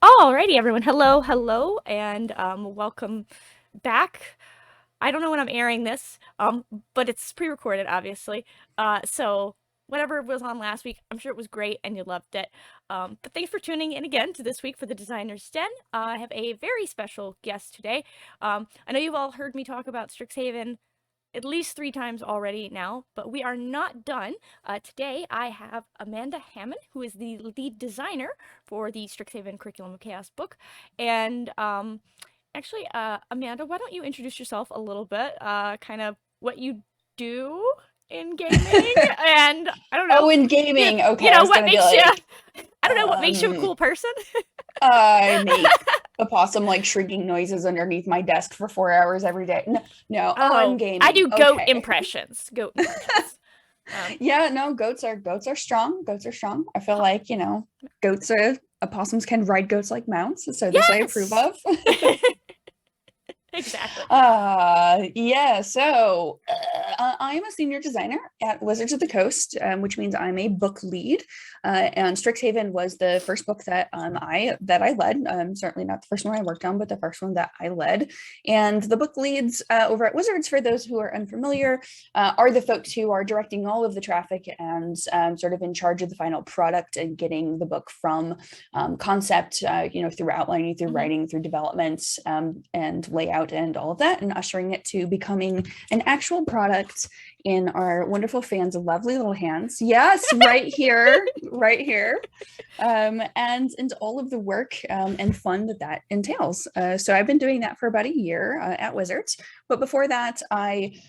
Alrighty, everyone. Hello, and welcome back. I don't know when I'm airing this, but it's pre-recorded, obviously. So whatever was on last week, I'm sure it was great and you loved it. But thanks for tuning in again to this week for the Designer's Den. I have a very special guest today. I know you've all heard me talk about Strixhaven at least 3 times already now, but we are not done. Today I have Amanda Hamon, who is the lead designer for the Strixhaven Curriculum of Chaos book. And actually, Amanda, why don't you introduce yourself a little bit, kind of what you do in gaming, and I don't know, Oh, in gaming. Okay, I was what gonna be makes you, like, I don't know, what makes you a um, cool person? I make a possum like shrieking noises underneath my desk for 4 hours every day. No, no, on Oh, I gaming. do goat Okay. impressions. Goat impressions. Um, Yeah, no, goats are strong. Goats are strong. I feel like, goats are opossums can ride goats like mounts, so this I approve yes! of. Exactly. Yeah, so I am a senior designer at Wizards of the Coast, which means I'm a book lead. And Strixhaven was the first book that I led. Certainly not the first one I worked on, but the first one that I led. And the book leads over at Wizards, for those who are unfamiliar, are the folks who are directing all of the traffic and sort of in charge of the final product and getting the book from concept, through outlining, through Mhm. writing, through development, and layout and all of that, and ushering it to becoming an actual product in our wonderful fans' lovely little hands. Yes, right here, right here. And all of the work and fun that entails. So I've been doing that for about a year at Wizards. But before that, I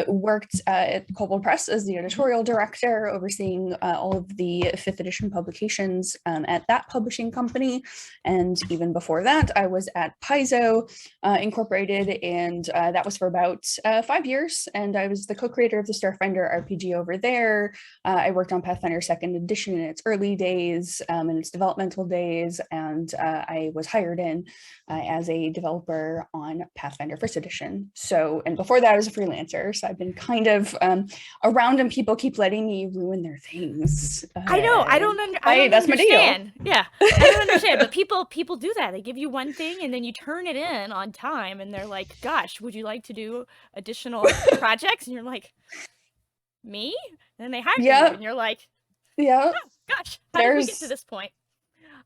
worked at Kobold Press as the Mhm. editorial director, overseeing all of the fifth edition publications at that publishing company. And even before that, I was at Paizo Incorporated, and that was for about 5 years. And I was the co-creator of the Starfinder RPG over there. I worked on Pathfinder Second Edition in its early days, in its developmental days, and I was hired in as a developer on Pathfinder First Edition. So, and before that, I was a freelancer. So I've been kind of around, and people keep letting me ruin their things. I know. I don't That's my deal. understand. Yeah, I don't understand. But people do that. They give you one thing and then you turn it in on time, and they're like, "Gosh, would you like to do additional projects?" And you're like, "Me?" And then they hire you, Yeah, and you're like, yeah. "Oh gosh, how did we get to There's this point?"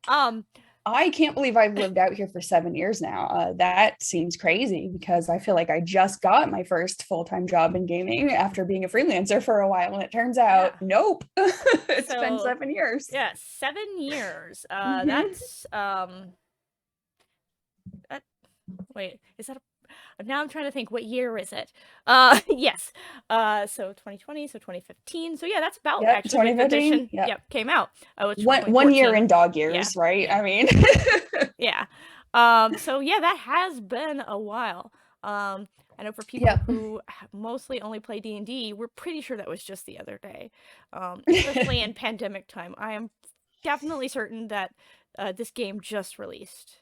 Um, I can't believe I've lived out here for 7 years now. That seems crazy because I feel like I just got my first full-time job in gaming after being a freelancer for a while, and it turns out, yeah. nope, it's been So 7 years. yeah, 7 years. Mhm. That's that, wait, is that a now I'm trying to think, what year is it? Yes. So 2020, so 2015. So yeah, that's about Yep, actually when the 2015. edition, Yep. yep, came out. Which was One year 2014. in dog Yeah, years, right? yeah, I mean, yeah. So yeah, that has been a while. I know for people yeah. who mostly only play D&D, we're pretty sure that was just the other day. Especially in pandemic time. I am definitely certain that this game just released.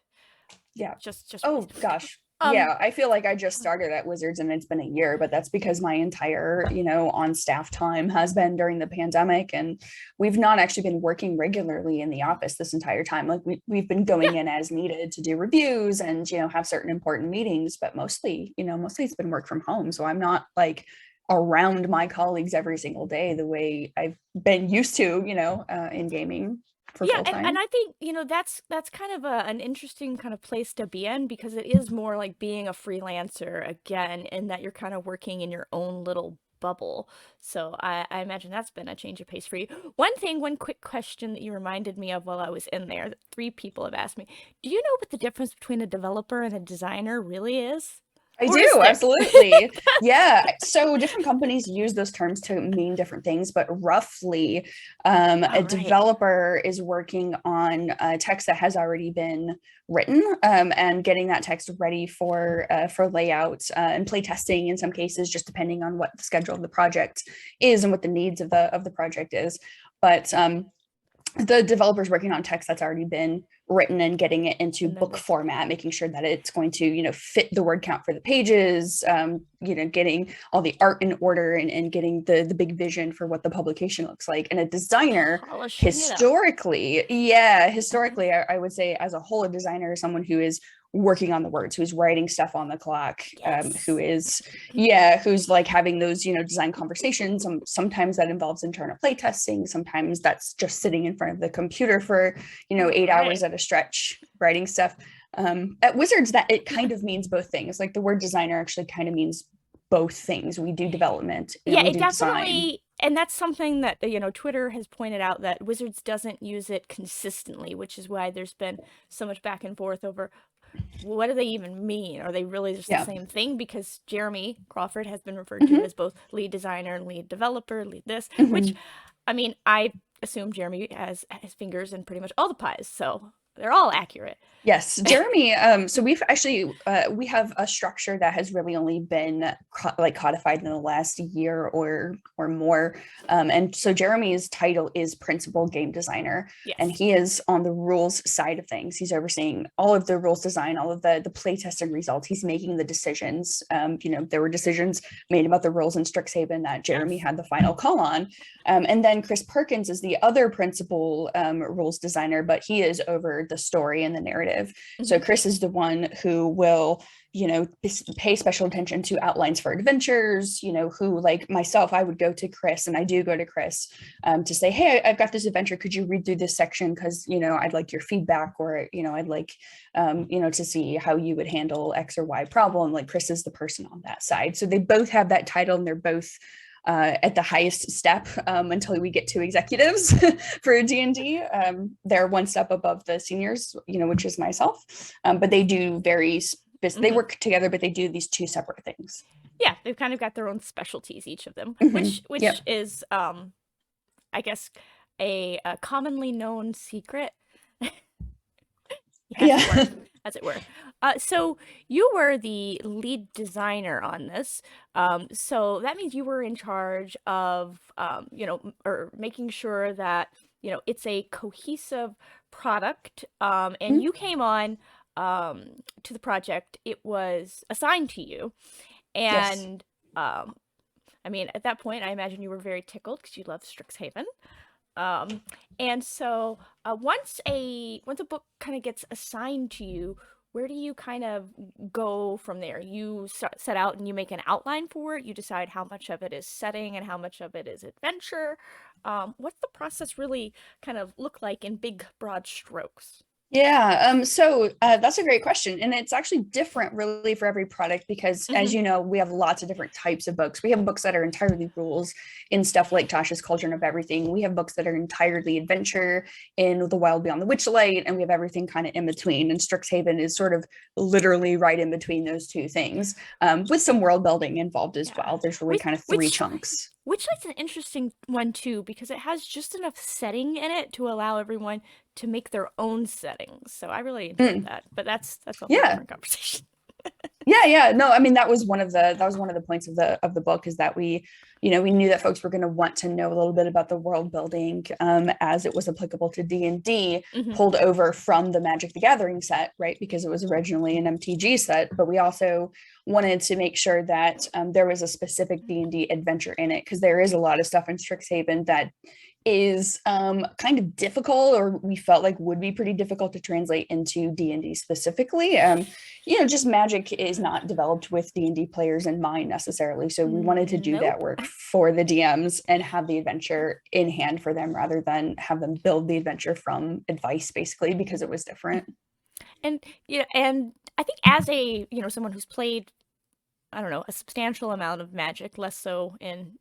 Yeah. Just Oh released. gosh. Um, Yeah, I feel like I just started at Wizards and it's been a year, but that's because my entire, on staff time has been during the pandemic, and we've not actually been working regularly in the office this entire time. Like we've been yeah, going in as needed to do reviews and, have certain important meetings, but mostly it's been work from home. So I'm not like around my colleagues every single day the way I've been used to, in gaming for yeah, full and time. I think, that's kind of an interesting kind of place to be in, because it is more like being a freelancer again, in that you're kind of working in your own little bubble. So I imagine that's been a change of pace for you. One quick question that you reminded me of while I was in there, that 3 people have asked me. Do you know what the difference between a developer and a designer really is? I Or is do, there? absolutely. Yeah. So different companies use those terms to mean different things, but roughly, a Oh, right. developer is working on a text that has already been written, and getting that text ready for layout and play testing in some cases, just depending on what the schedule of the project is and what the needs of the project is. But the developers working on text that's already been written and getting it into And then book book. format, making sure that it's going to, fit the word count for the pages, getting all the art in order, and getting the big vision for what the publication looks like. And a designer, Polishing it up. historically, yeah, historically, I would say as a whole, a designer is someone who is working on the words, who's writing stuff on the clock, who Yes. is, yeah, who's like having those, design conversations. Sometimes that involves internal play testing. Sometimes that's just sitting in front of the computer for, All 8 hours right. at a stretch writing stuff. At Wizards, that it kind of means both things. Like the word designer actually kind of means both things. We do development and Yeah, we it do design. definitely, and that's something that, Twitter has pointed out that Wizards doesn't use it consistently, which is why there's been so much back and forth over what do they even mean? Are they really just the Yeah. same thing? Because Jeremy Crawford has been referred to Mm-hmm. as both lead designer and lead developer, lead this, which, Mm-hmm. I mean, I assume Jeremy has his fingers in pretty much all the pies, so they're all accurate. Yes, Jeremy. So we've actually we have a structure that has really only been like codified in the last year or more. And so Jeremy's title is principal game designer, and Yes. he is on the rules side of things. He's overseeing all of the rules design, all of the play testing results. He's making the decisions. There were decisions made about the rules in Strixhaven that Jeremy Yes. had the final call on. And then Chris Perkins is the other principal rules designer, but he is over the story and the narrative. So Hmm. Chris is the one who will, pay special attention to outlines for adventures, who like myself, I would go to Chris, and I do go to Chris to say, hey, I've got this adventure. Could you read through this section? Because, I'd like your feedback, or, I'd like, to see how you would handle X or Y problem. Like Chris is the person on that side. So they both have that title, and they're both at the highest step until we get to executives for D&D. They're one step above the seniors, which is myself. But they do they Hmm. work together, but they do these two separate things. Yeah, they've kind of got their own specialties, each of them, Mm-hmm. which Yep. is, I guess, a commonly known secret, as it were, Yeah. as it were. So you were the lead designer on this. So that means you were in charge of, or making sure that, it's a cohesive product. And you came on to the project. It was assigned to you. Yes. And I mean, at that point, I imagine you were very tickled because you love Strixhaven. Um, and so once a book kind of gets assigned to you, where do you kind of go from there? You set out and you make an outline for it. You decide how much of it is setting and how much of it is adventure. What's the process really kind of look like in big, broad strokes? Yeah, so that's a great question. And it's actually different really for every product because, as Hmm. you know, we have lots of different types of books. We have books that are entirely rules in stuff like Tasha's Cauldron of Everything. We have books that are entirely adventure in The Wild Beyond the Witchlight, and we have everything kind of in between. And Strixhaven is sort of literally right in between those two things, with some world building involved as Yeah, well. There's really which kind of three which chunks. Witchlight's an interesting one too because it has just enough setting in it to allow everyone to make their own settings. So I really enjoyed Mm, that. But that's a whole yeah. different conversation. Yeah. No, I mean that was one of the points of the book, is that we knew that folks were going to want to know a little bit about the world building, as it was applicable to D&D, Hmm. pulled over from the Magic the Gathering set, right? Because it was originally an MTG set, but we also wanted to make sure that there was a specific D&D adventure in it, because there is a lot of stuff in Strixhaven that is kind of difficult, or we felt like would be pretty difficult to translate into D&D specifically. Just Magic is not developed with D&D players in mind necessarily, so we wanted to do that Nope. work for the DMs and have the adventure in hand for them, rather than have them build the adventure from advice, basically, because it was different. And yeah, and I think as a, someone who's played, I don't know, a substantial amount of Magic, less so in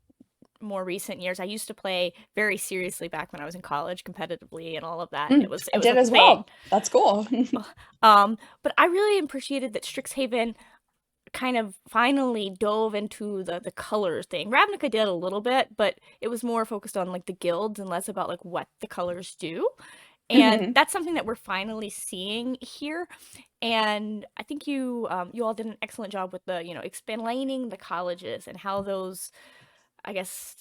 more recent years. I used to play very seriously back when I was in college, competitively and all of that, and it I was did a as thing. well. That's cool. But I really appreciated that Strixhaven kind of finally dove into the colors thing. Ravnica did a little bit, but it was more focused on like the guilds and less about like what the colors do. And Mhm. that's something that we're finally seeing here. And I think you all did an excellent job with explaining the colleges and how those, I guess,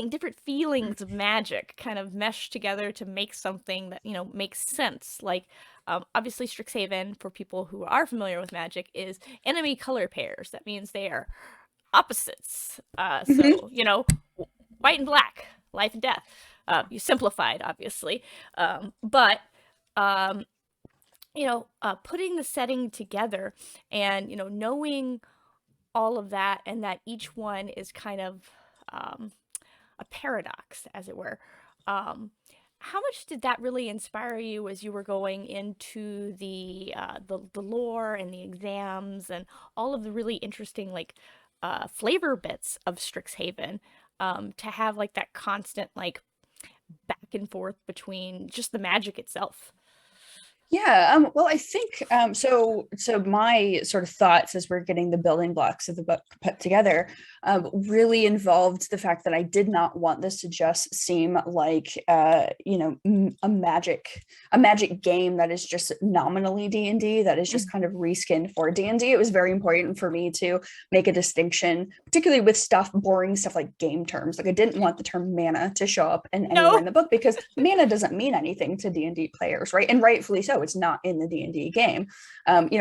different feelings of magic kind of mesh together to make something that, makes sense. Like, obviously, Strixhaven, for people who are familiar with magic, is enemy color pairs. That means they are opposites. Mhm. So, white and black, life and death. You simplified, obviously. But um, putting the setting together and, knowing all of that, and that each one is kind of um, a paradox, as it were. Um, how much did that really inspire you as you were going into the lore and the exams and all of the really interesting like flavor bits of Strixhaven, to have like that constant like back and forth between just the magic itself? Yeah, well, I think so my sort of thoughts as we're getting the building blocks of the book put together really involved the fact that I did not want this to just seem like a magic game that is just nominally D&D, that is just kind of reskinned for D&D. It was very important for me to make a distinction, particularly with boring stuff like game terms. Like I didn't want the term mana to show up in anywhere No. in the book because mana doesn't mean anything to D&D players, right? And rightfully so. It's not in the D&D game.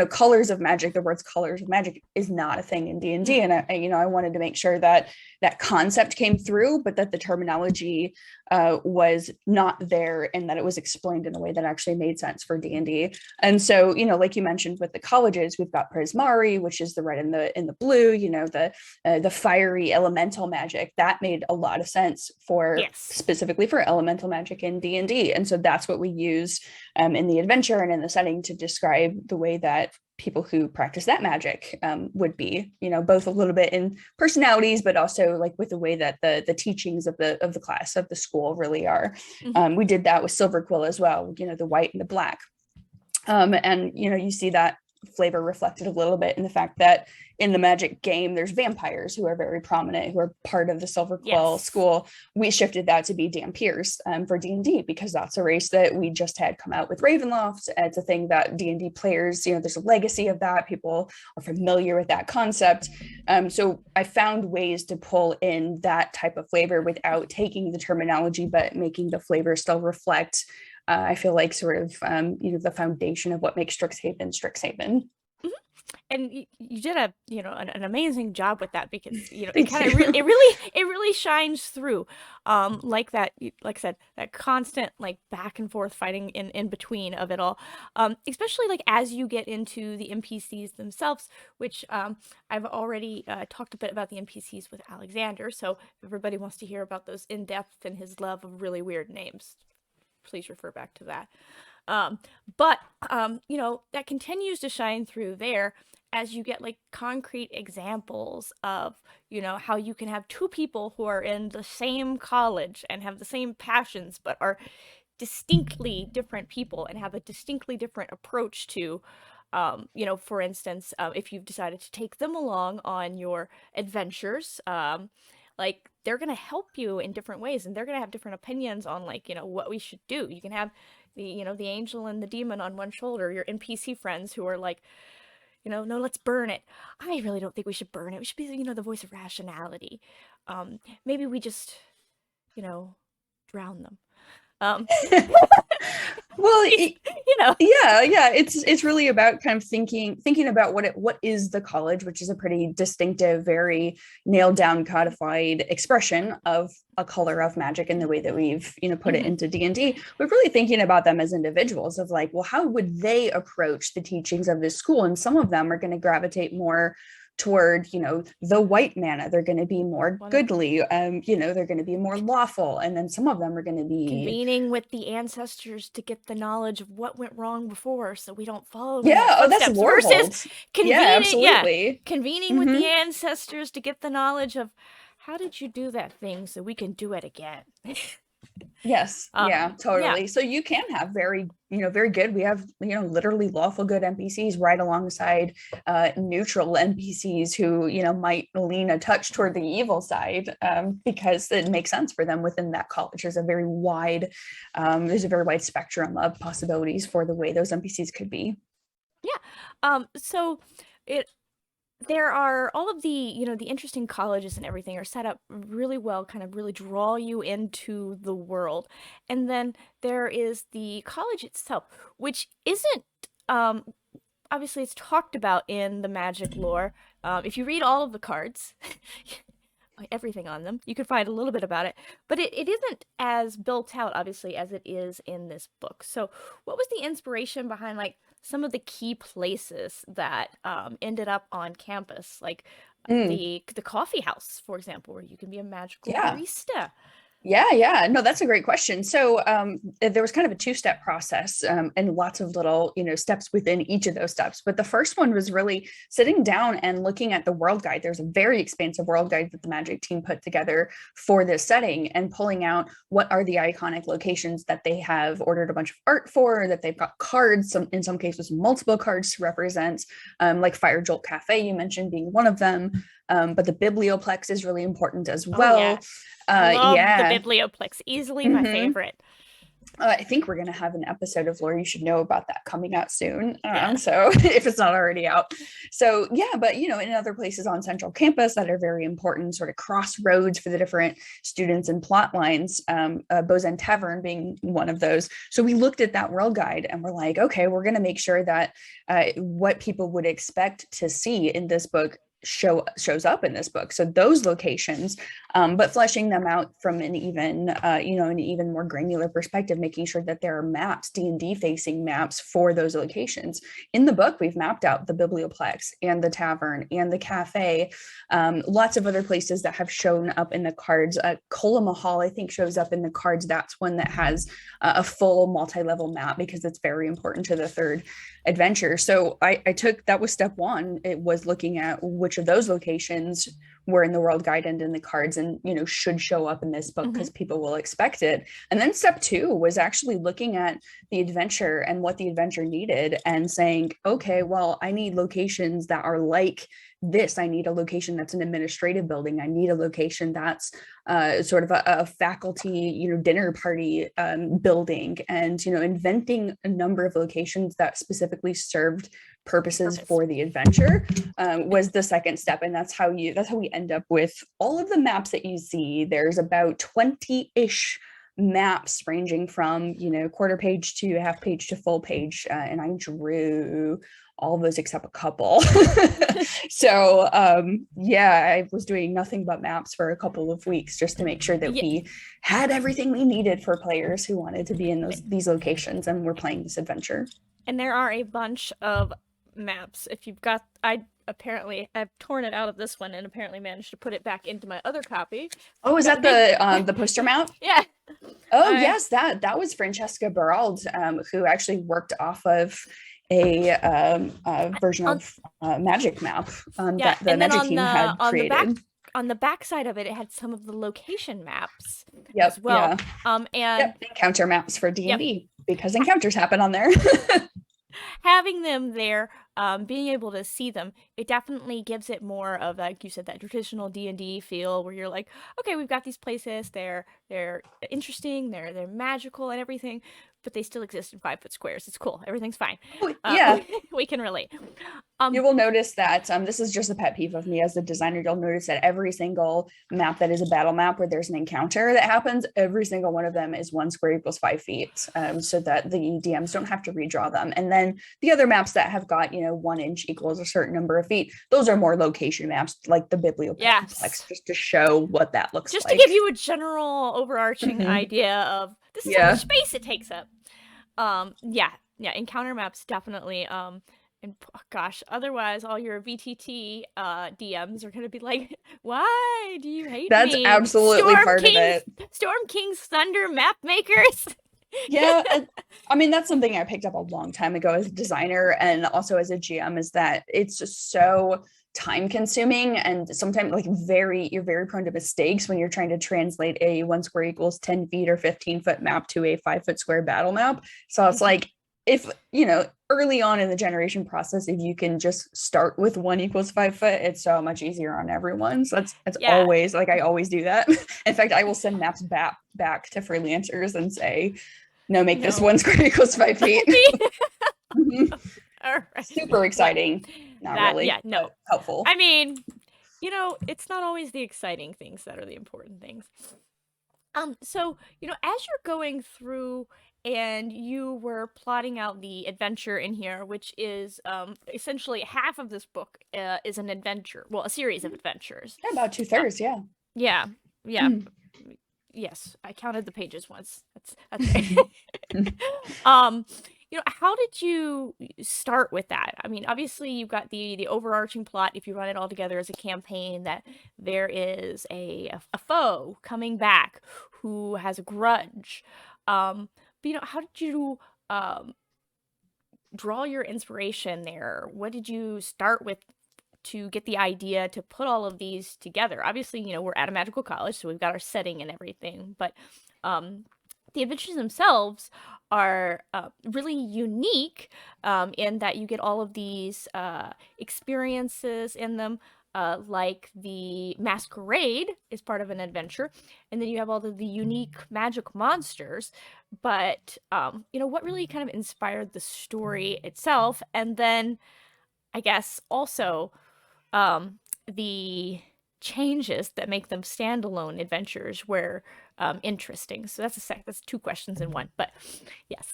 Colors of magic, the words colors of magic is not a thing in D&D. And I wanted to make sure that that concept came through, but that the terminology was not there and that it was explained in a way that actually made sense for D&D. And so, like you mentioned with the colleges, we've got Prismari, which is the red and the blue, the fiery elemental magic that made a lot of sense for Yes. specifically for elemental magic in D&D. And so that's what we use in the adventure and in the setting to describe the way that people who practice that magic would be, both a little bit in personalities, but also like with the way that the teachings of the class of the school really are. Mm-hmm. We did that with Silver Quill as well, the white and the black. And you see that flavor reflected a little bit in the fact that in the magic game there's vampires who are very prominent, who are part of the Silver Quill Yes. school. We shifted that to be Dampiers for D&D because that's a race that we just had come out with Ravenloft. It's a thing that D&D players, there's a legacy of that. People are familiar with that concept. So I found ways to pull in that type of flavor without taking the terminology but making the flavor still reflect I feel like sort of the foundation of what makes Strixhaven. Mhm. And you did an amazing job with that, because it Thank kind of you. it really shines through, like that, like I said, that constant like back and forth fighting in between of it all, especially like as you get into the NPCs themselves, which I've already talked a bit about the NPCs with Alexander. So if everybody wants to hear about those in depth and his love of really weird names, please refer back to that. Um, but that continues to shine through there as you get like concrete examples of, how you can have two people who are in the same college and have the same passions, but are distinctly different people and have a distinctly different approach to, for instance, if you've decided to take them along on your adventures, like they're going to help you in different ways, and they're going to have different opinions on like, what we should do. You can have the angel and the demon on one shoulder, your NPC friends who are like, no, let's burn it. I really don't think we should burn it. We should be, the voice of rationality. Maybe we just, drown them. Um, Well, you know. yeah, it's really about kind of thinking about what is the college, which is a pretty distinctive, very nailed down, codified expression of a color of magic in the way that we've put it Mhm. into D&D. We're really thinking about them as individuals of like, well, how would they approach the teachings of this school? And some of them are going to gravitate more toward the white mana. They're going to be more One of goodly, they're going to be more lawful, and then some of them are going to be convening with the ancestors to get the knowledge of what went wrong before, so we don't follow in their yeah. Oh, that's footsteps, versus Lorehold. Yeah, convening, yeah, absolutely. convening with Hmm. the ancestors to get the knowledge of how did you do that thing so we can do it again. Yes, yeah, Yeah. totally. So you can have very good. We have, literally lawful good NPCs right alongside neutral NPCs who, might lean a touch toward the evil side because it makes sense for them within that college. There's a very wide spectrum of possibilities for the way those NPCs could be. Yeah. So it there are all of the, the interesting colleges and everything are set up really well, kind of really draw you into the world. And then there is the college itself, which isn't, um, obviously it's talked about in the magic lore. If you read all of the cards, everything on them, you can find a little bit about it, but it isn't as built out, obviously, as it is in this book. So what was the inspiration behind like some of the key places that ended up on campus, like Mm, the coffee house, for example, where you can be a magical yeah. barista? Yeah. No, that's a great question. So there was kind of a two-step process, and lots of little, steps within each of those steps. But the first one was really sitting down and looking at the world guide. There's a very expansive world guide that the Magic team put together for this setting, and pulling out what are the iconic locations that they have ordered a bunch of art for, that they've got cards, in some cases multiple cards to represent, like Fire Jolt Cafe, you mentioned being one of them. But the Biblioplex is really important as Oh well. yeah, love the Yeah. Biblioplex, easily my hmm favorite. I think we're going to have an episode of Lore You Should Know about that coming out soon. Yeah. So if it's not already out. So yeah, but in other places on Central Campus that are very important, sort of crossroads for the different students and plot lines, Bozen Tavern being one of those. So we looked at that world guide and we're like, okay, we're going to make sure that what people would expect to see in this book shows up in this book. So those locations, but fleshing them out from an even an even more granular perspective, making sure that there are maps, D&D facing maps for those locations. In the book, we've mapped out the Biblioplex and the tavern and the cafe, lots of other places that have shown up in the cards. Kola Mahal, I think, shows up in the cards. That's one that has a full multi-level map because it's very important to the third adventure. So I took, that was step one. It was looking at which of those locations were in the world guide and in the cards, and should show up in this book Hmm. because people will expect it. And then step two was actually looking at the adventure and what the adventure needed, and saying, okay, well, I need locations that are like this. I need a location that's an administrative building. I need a location that's sort of a faculty, dinner party building, and inventing a number of locations that specifically served purposes Purpose. for the adventure was the second step. And that's how we end up with all of the maps that you see. There's about 20-ish maps ranging from quarter page to half page to full page, and I drew all of those except a couple. So yeah, I was doing nothing but maps for a couple of weeks just to make sure that Yeah, we had everything we needed for players who wanted to be in these locations and were playing this adventure. and there are a bunch of maps. If you've got, I've torn it out of this one and apparently managed to put it back into my other copy. Oh, is that the poster map? Yeah. Oh I yes, that was Francesca Berald, who actually worked off of a version on of Magic Map Yeah, that the and then Magic team had created. on the back side of it, it had some of the location maps as Yep, well. yeah, And yep. Encounter maps for yep, D&D because encounters happen on there. having them there, being able to see them, it definitely gives it more of, like you said, that traditional D&D feel where you're like, okay, we've got these places, they're interesting, they're magical and everything, but they still exist in 5 foot squares. It's cool. Everything's fine. Oh, yeah, We can relate. you Um, will notice that this is just a pet peeve of me as a designer. You'll notice that every single map that is a battle map where there's an encounter that happens, every single one of them is 1 square equals 5 feet, so that the DMs don't have to redraw them. And then the other maps that have got 1 inch equals a certain number of feet, those are more location maps, like the Biblioplex, yes. just to show what that looks Just to like. give you a general overarching Mhm. idea of this is how Yeah, much space it takes up. Yeah, encounter maps definitely. And gosh, otherwise all your VTT DMs are gonna be like, why do you hate that's me? absolutely part of it. Storm King's Thunder map makers. Yeah, I mean, that's something I picked up a long time ago as a designer and also as a GM, is that it's just so time consuming, and sometimes like you're very prone to mistakes when you're trying to translate a 1 square equals 10 feet or 15-foot map to a 5 foot square battle map. So it's like, if early on in the generation process, if you can just start with 1 equals 5 foot, it's so much easier on everyone. So that's Yeah, always, like, I always do that. In fact, I will send maps back to freelancers and say, no, make this no. 1 square equals 5 feet. Mhm. All right. Super Well, exciting. not That, yeah, really, no. but helpful. I mean, it's not always the exciting things that are the important things. So, as you're going through and you were plotting out the adventure in here, which is essentially half of this book is an adventure, well, a series of adventures. Yeah, about two Uh, thirds, yeah. yeah, yeah, Mm. yes, I counted the pages once. That's right. um, how did you start with that? I mean, obviously you've got the overarching plot. If you run it all together as a campaign, that there is a foe coming back who has a grudge. But how did you um draw your inspiration there? What did you start with to get the idea to put all of these together? Obviously, we're at a magical college, so we've got our setting and everything, but um, the adventures themselves are really unique in that you get all of these experiences in them. Like the masquerade is part of an adventure, and then you have all of the unique magic monsters. But what really kind of inspired the story itself, and then I guess also um, the changes that make them standalone adventures were interesting. So that's two questions in one. But yes.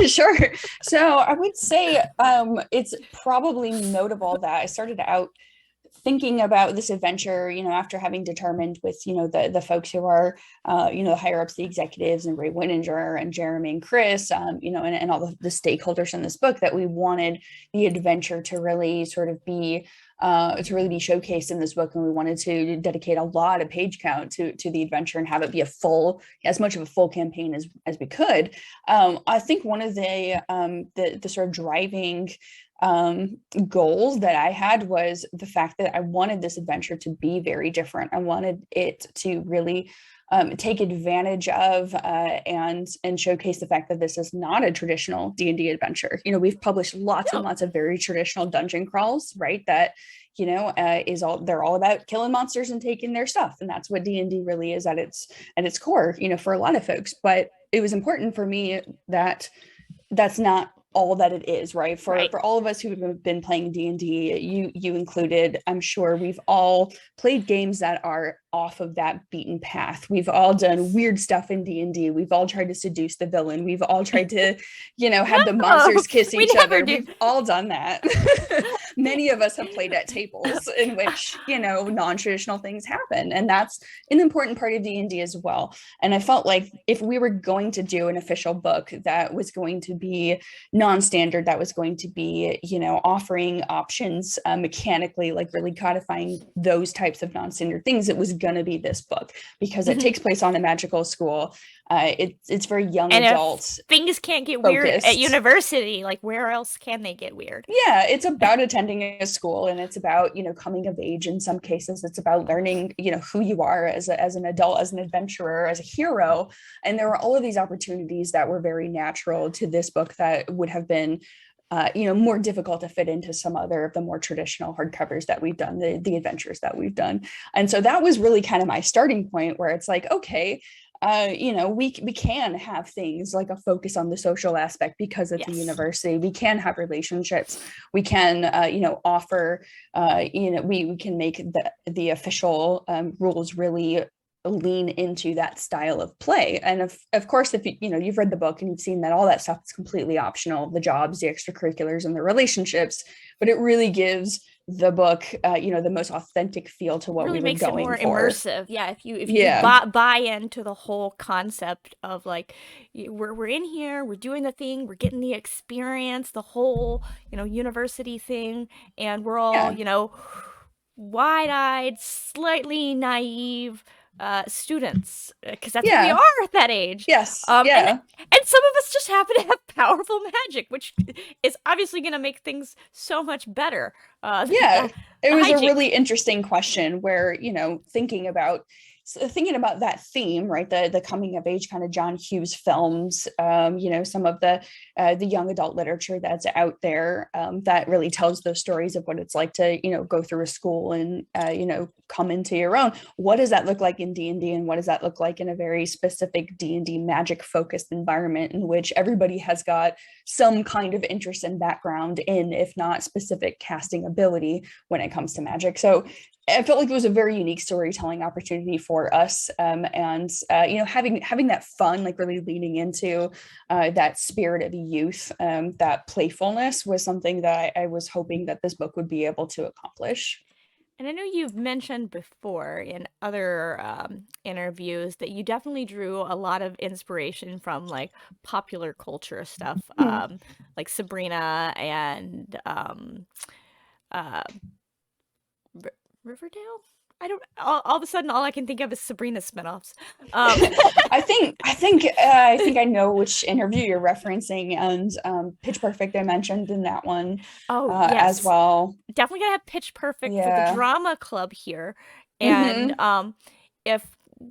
Sure. So I would say it's probably notable that I started out thinking about this adventure, after having determined with, the folks who are, the higher ups, the executives, and Ray Winninger and Jeremy and Chris, and all the stakeholders in this book, that we wanted the adventure to really sort of be showcased in this book, and we wanted to dedicate a lot of page count to the adventure and have it be as much of a full campaign as we could. I think one of the sort of driving goals that I had was the fact that I wanted this adventure to be very different. I wanted it to really take advantage of and showcase the fact that this is not a traditional D&D adventure. We've published lots and No. lots of very traditional dungeon crawls, right? That they're all about killing monsters and taking their stuff, and that's what D&D really is at its core. For a lot of folks, but it was important for me that that's not all that it is, right? For Right. for all of us who have been playing D&D, you included, I'm sure we've all played games that are off of that beaten path. We've all done weird stuff in D&D. We've all tried to seduce the villain. We've all tried to, have the No, monsters kiss we each never other. do. We've all done that. Many of us have played at tables in which, non-traditional things happen. And that's an important part of D&D as well. And I felt like if we were going to do an official book that was going to be non-standard, that was going to be, offering options mechanically, like really codifying those types of non-standard things, it was going to be this book, because it takes place on a magical school. It's very young And if adult things can't get weird at focused. university, like where else can they get weird? Yeah, it's about attending a school, and it's about, coming of age. In some cases, it's about learning, who you are as an adult, as an adventurer, as a hero. And there were all of these opportunities that were very natural to this book that would have been more difficult to fit into some other of the more traditional hardcovers that we've done, the adventures that we've done. And so that was really kind of my starting point, where it's like, okay, we can have things like a focus on the social aspect because it's a Yes. university. We can have relationships. We can, offer, we can make the official rules really lean into that style of play. And of course, if you've read the book and you've seen that all that stuff is completely optional, the jobs, the extracurriculars, and the relationships, but it really gives the book, the most authentic feel to what we Really were makes it going more for. immersive. Yeah, if you just Yeah. buy into the whole concept of like we're in here, we're doing the thing, we're getting the experience, the whole, university thing, and we're all, Yeah. wide-eyed, slightly naive students, because that's what we Yeah. are at that age. Yes. And Yeah. some of us just happen to have powerful magic, which is obviously going to make things so much better. Yeah. The It the was a really hijinks. interesting question where, thinking about, thinking about that theme, right? The coming of age kind of John Hughes films, some of the young adult literature that's out there, that really tells those stories of what it's like to, go through a school and, come into your own. What does that look like in D&D, and what does that look like in a very specific D&D magic focused environment in which everybody has got some kind of interest and background in, if not specific casting ability when it comes to magic. So I felt like it was a very unique storytelling opportunity for us, and having that fun, like really leaning into that spirit of youth, that playfulness was something that I was hoping that this book would be able to accomplish. And I know you've mentioned before in other interviews that you definitely drew a lot of inspiration from like popular culture stuff, Mhm. like Sabrina and uh, Riverdale. All of a sudden, all I can think of is Sabrina spinoffs. Um, I think I know which interview you're referencing, and Pitch Perfect I mentioned in that one oh as yes, well. definitely gotta have Pitch Perfect for the Yeah. drama club here. And Hmm. if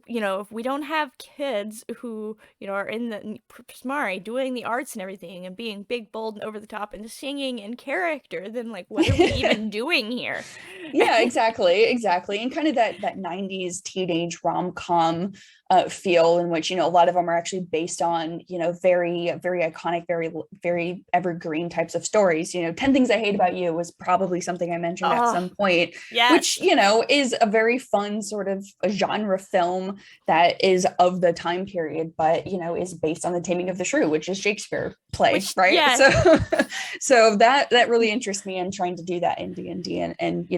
if we don't have kids who are in the Smari doing the arts and everything and being big, bold, and over the top and singing in character, then like what are we even doing here? Yeah, exactly, and kind of that 90s teenage rom-com feel, in which a lot of them are actually based on very very iconic, very evergreen types of stories. 10 Things I Hate About You was probably something I mentioned at Oh some point, which yes, is a very fun sort of a genre film that is of the time period, but is based on The Taming of the Shrew, which is Shakespeare play, which right? yeah. So so that really interests me in trying to do that in D&D, and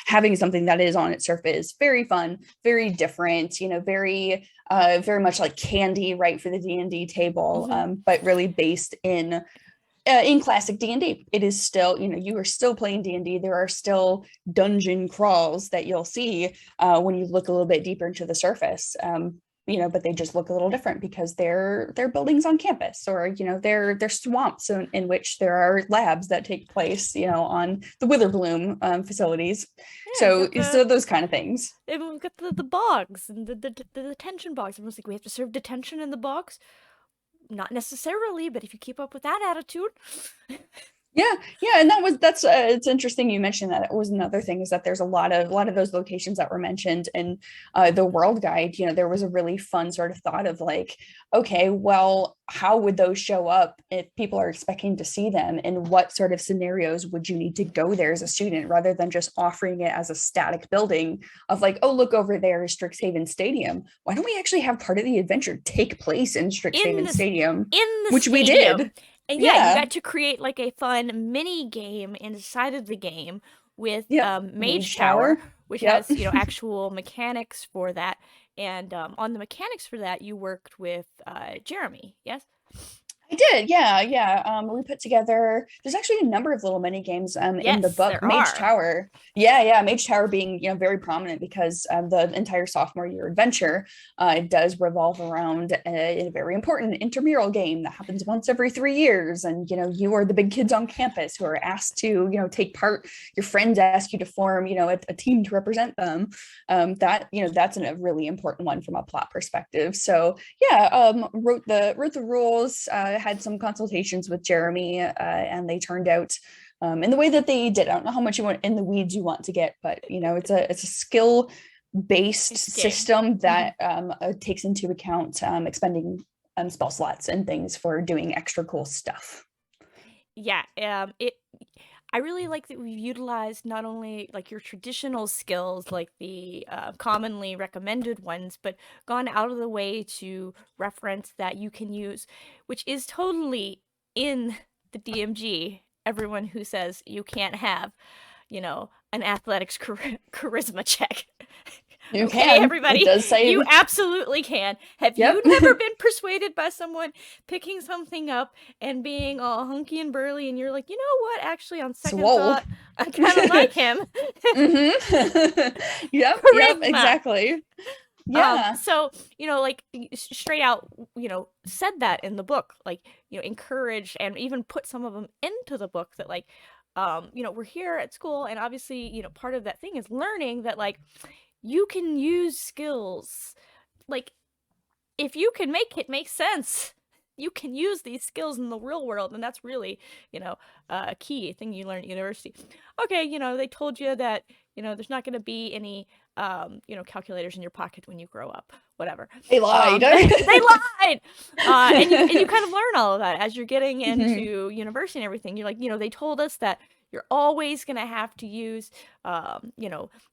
having something that is on its surface very fun, very different, very much like candy, right, for the D&D table, Mhm. but really based in classic D&D. It is still, you are still playing D&D. There are still dungeon crawls that you'll see when you look a little bit deeper into the surface. But they just look a little different because they're buildings on campus, or they're swamps in which there are labs that take place, on the Witherbloom facilities. Yeah, you So got the those kind of things. and we've got the bogs and the detention bogs. Everyone's like, we have to serve detention in the bogs. Not necessarily, but if you keep up with that attitude, Yeah, and that's it's interesting you mentioned that. It was another thing, is that there's a lot of those locations that were mentioned in the world guide. There was a really fun sort of thought of like, okay, well, how would those show up if people are expecting to see them, and what sort of scenarios would you need to go there as a student, rather than just offering it as a static building of like, oh, look, over there is Strixhaven Stadium. Why don't we actually have part of the adventure take place in in Strixhaven this Stadium, in the which we stadium. did. And yeah, you Yeah. got to create like a fun mini game inside of the game with Yep. Mage Mage Tower, Tower. which Yep. has, actual mechanics for that. And on the mechanics for that, you worked with Jeremy, yes? I did, yeah, yeah. We put together. There's actually a number of little mini games in the Yes, book. there Mage are. Tower, yeah. Mage Tower being very prominent because the entire sophomore year adventure it does revolve around a very important intramural game that happens once every 3 years, and you are the big kids on campus who are asked to take part. Your friends ask you to form a team to represent them. That's a really important one from a plot perspective. So yeah, wrote the rules, had some consultations with Jeremy, and they turned out in the way that they did. I don't know how much you want in the weeds you want to get, but it's a skill based It's game. system Hmm. that takes into account expending spell slots and things for doing extra cool stuff. Yeah, it I really like that we've utilized not only like your traditional skills, like the commonly recommended ones, but gone out of the way to reference that you can use, which is totally in the DMG. Everyone who says you can't have, an athletics charisma check. You Okay, can. It everybody, does you say, absolutely can. Have yep. you never been persuaded by someone picking something up and being all hunky and burly, and you're like, you know what? Actually, on second Swole. thought, I kind of like him. Yep, Charisma. exactly. Yeah. So like straight out, said that in the book, like encouraged and even put some of them into the book that like, we're here at school, and obviously, part of that thing is learning that like you can use skills. Like, if you can make it make sense, you can use these skills in the real world, and that's really, a key thing you learn at university. Okay, they told you that, there's not going to be any, calculators in your pocket when you grow up. Whatever. They lied. They lied. And you kind of learn all of that as you're getting Mhm. into university and everything. You're like, they told us that you're always going to have to use,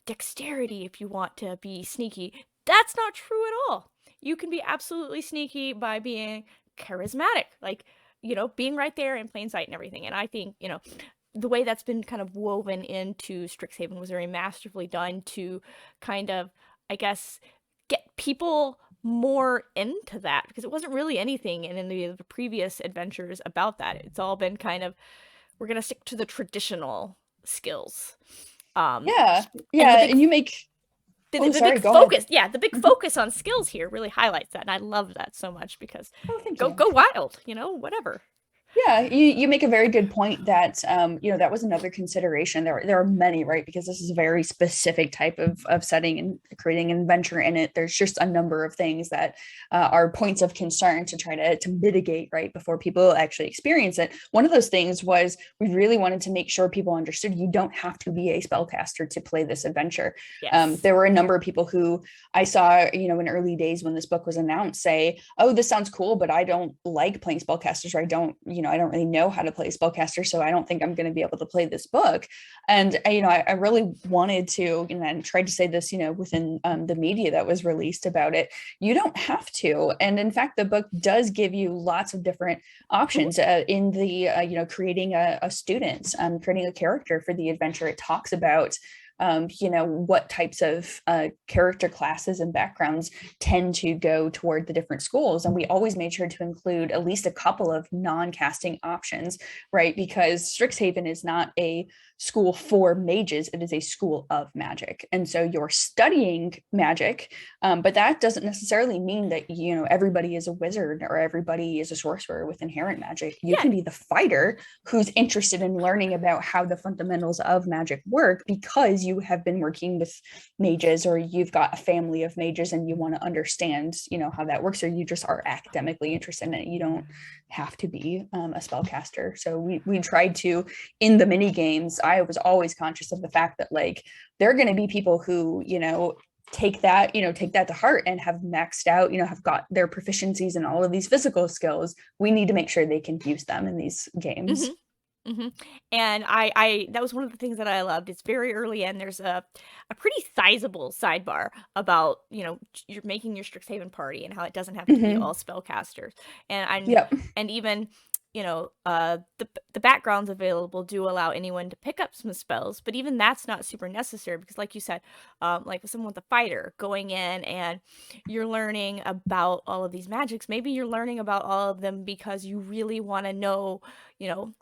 dexterity if you want to be sneaky. That's not true at all. You can be absolutely sneaky by being charismatic, like, being right there in plain sight and everything. And I think, the way that's been kind of woven into Strixhaven was very masterfully done to kind of, I guess, get people more into that, because it wasn't really anything in the previous adventures about that. It's all been kind of, we're going to stick to the traditional skills. Yeah, And yeah, and you make. Oh, the sorry. big Go ahead. focus, yeah, the big Mhm. focus on skills here really highlights that, and I love that so much because Oh, thank go you. go wild, whatever. Yeah, you make a very good point that that was another consideration. There are many, right? Because this is a very specific type of setting and creating an adventure in it. There's just a number of things that are points of concern to try to mitigate, right, before people actually experience it. One of those things was we really wanted to make sure people understood you don't have to be a spellcaster to play this adventure. Yes. There were a number of people who I saw, in early days when this book was announced, say, "Oh, this sounds cool, but I don't like playing spellcasters, or I don't really know how to play spellcaster, so I don't think I'm going to be able to play this book." And I really wanted to, and tried to say this, within the media that was released about it. You don't have to, and in fact, the book does give you lots of different Mhm. options in the creating a student, creating a character for the adventure. It talks about what types of character classes and backgrounds tend to go toward the different schools. And we always made sure to include at least a couple of non-casting options, right? Because Strixhaven is not a school for mages, it is a school of magic. And so you're studying magic, but that doesn't necessarily mean that, everybody is a wizard or everybody is a sorcerer with inherent magic. You Yeah. can be the fighter who's interested in learning about how the fundamentals of magic work because you have been working with mages, or you've got a family of mages and you want to understand, how that works, or you just are academically interested in it. You don't have to be a spellcaster. So we tried to, in the mini games, I was always conscious of the fact that, like, there are going to be people who, take that to heart and have maxed out, have got their proficiencies in all of these physical skills. We need to make sure they can use them in these games. Mhm. Mhm. And I that was one of the things that I loved. It's very early in. There's a pretty sizable sidebar about, you're making your Strixhaven party and how it doesn't have to be Mm-hmm. all spellcasters. And Yep. and even, the backgrounds available do allow anyone to pick up some spells, but even that's not super necessary because, like you said, like with someone with a fighter going in and you're learning about all of these magics, maybe you're learning about all of them because you really want to know, you know,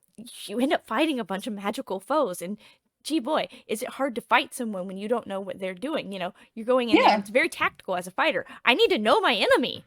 you end up fighting a bunch of magical foes, and gee boy, is it hard to fight someone when you don't know what they're doing. You're going in there and Yeah. it's very tactical as a fighter. I need to know my enemy.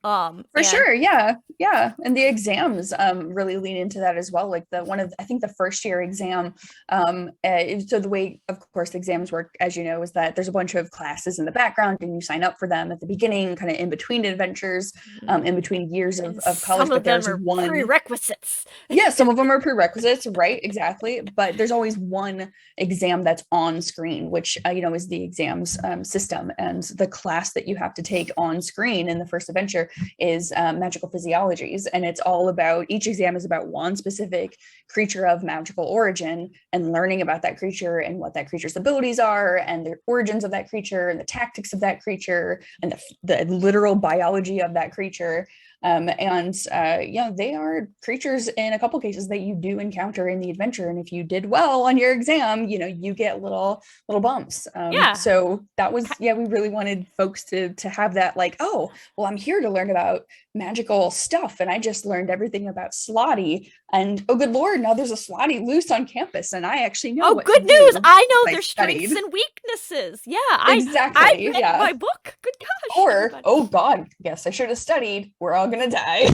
For And sure, yeah, yeah, and the exams really lean into that as well. Like the one of I think the first year exam, so the way, of course, exams work, as you know, is that there's a bunch of classes in the background, and you sign up for them at the beginning, kind of in between adventures, in between years of college. some But of them there's are one. prerequisites. Yeah, some of them are prerequisites, right? Exactly. But there's always one exam that's on screen, which, is the exams system. And the class that you have to take on screen in the first adventure is magical physiologies. And it's all about, each exam is about one specific creature of magical origin and learning about that creature and what that creature's abilities are and the origins of that creature and the tactics of that creature and the literal biology of that creature. They are creatures in a couple cases that you do encounter in the adventure, and if you did well on your exam, you get little bumps. Yeah. So that was, yeah, we really wanted folks to have that, like, oh, well, I'm here to learn about magical stuff, and I just learned everything about Slotty, and oh, good lord, now there's a Slotty loose on campus, and I actually know Oh, what to good do news. I know because I their strengths studied. and weaknesses. Yeah, I've Exactly, read yeah. my book. Good gosh, Or, everybody. oh god, yes, I should have studied. We're all gonna die.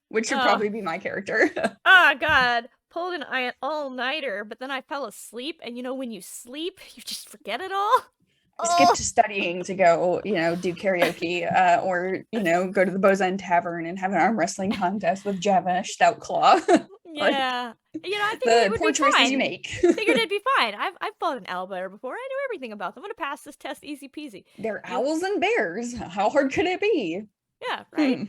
Which should Oh, probably be my character. oh God. pulled an all-nighter, but then I fell asleep. And when you sleep, you just forget it all. I skipped Oh, studying to go, do karaoke, or go to the Bozine Tavern and have an arm wrestling contest with Java Stout Claw. Like yeah. I figured it the would poor be choices you fine. make. Figured it'd be fine. I've fought an owlbear before. I knew everything about them. I'm gonna pass this test easy peasy. They're You know? owls and bears. How hard could it be? Yeah, right. Hmm.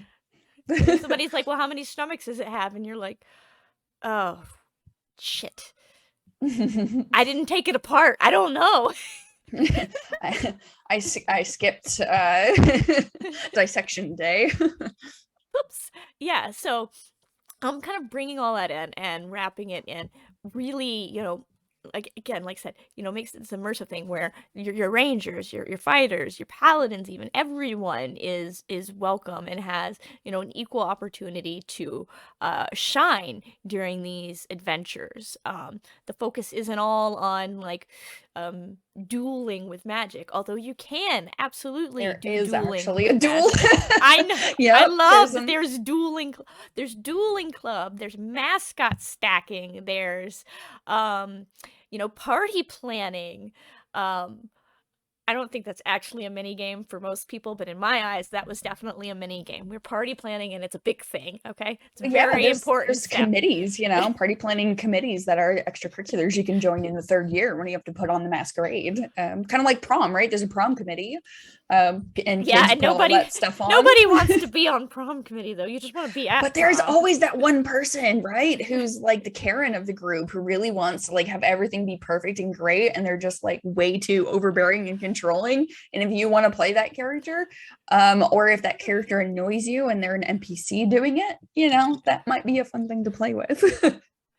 And then somebody's like, "Well, how many stomachs does it have?" And you're like, "Oh, shit. I didn't take it apart. I don't know." I skipped dissection day. Oops. Yeah. So I'm kind of bringing all that in and wrapping it in. Really, like again, like I said, makes it this immersive thing where your rangers, your fighters, your paladins, even everyone is welcome and has an equal opportunity to shine during these adventures. The focus isn't all on like dueling with magic, although you can absolutely There do is dueling actually a with duel. magic. I know. I Yep, love that there's dueling club, there's mascot stacking, there's party planning. Um I don't think that's actually a mini game for most people, but in my eyes, that was definitely a mini game. We're party planning, and it's a big thing. Okay, it's a Yeah, very there's important there's step. committees, party planning committees that are extracurriculars you can join in the third year when you have to put on the masquerade. Kind of like prom, right? There's a prom committee, and Yeah, kids and put all nobody that stuff on. nobody wants to be on prom committee though. You just want to be at But there's prom. always that one person, right, who's like the Karen of the group who really wants to like have everything be perfect and great, and they're just like way too overbearing and controlling. And if you want to play that character, or if that character annoys you and they're an NPC doing it, that might be a fun thing to play with.